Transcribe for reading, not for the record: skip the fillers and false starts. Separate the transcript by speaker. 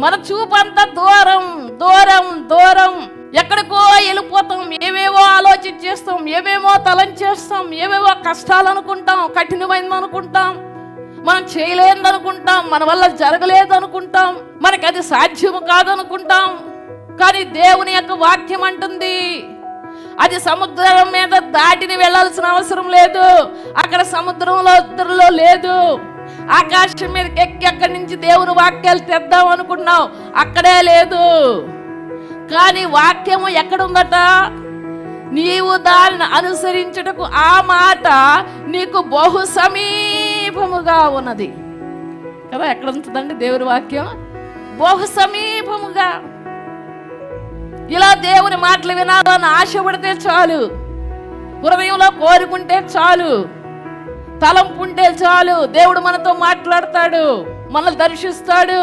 Speaker 1: మన చూపంతా దూరం దూరం దూరం, ఎక్కడికో వెళ్ళిపోతాం. ఏవేవో ఆలోచించేస్తాం, ఏవేవో తలంచేస్తాం, ఏవేవో కష్టాలు అనుకుంటాం, కఠినమైనది అనుకుంటాం, మనం చేయలేనిది అనుకుంటాం, మన వల్ల జరగలేదు అనుకుంటాం, మనకి అది సాధ్యము కాదనుకుంటాం. కానీ దేవుని యొక్క వాక్యం అంటుంది, అది సముద్రం మీద దాటిని వెళ్ళాల్సిన అవసరం లేదు. అక్కడ సముద్రంలో లేదు. ఆకాశం మీద ఎక్కి అక్కడి నుంచి దేవుని వాక్యాలు తెద్దాం అనుకున్నావు, అక్కడే లేదు. కానీ వాక్యము ఎక్కడుందట? నీవు దానిని అనుసరించుటకు ఆ మాట నీకు బహు సమీపముగా ఉన్నది కదా. ఎక్కడ ఉంటుందండి దేవుని వాక్యం? బహు సమీపముగా. ఇలా దేవుని మాటలు వినాలని ఆశపడితే చాలు, హృదయంలో కోరుకుంటే చాలు, తలంపుంటే చాలు, దేవుడు మనతో మాట్లాడతాడు, మనల్ని దర్శిస్తాడు.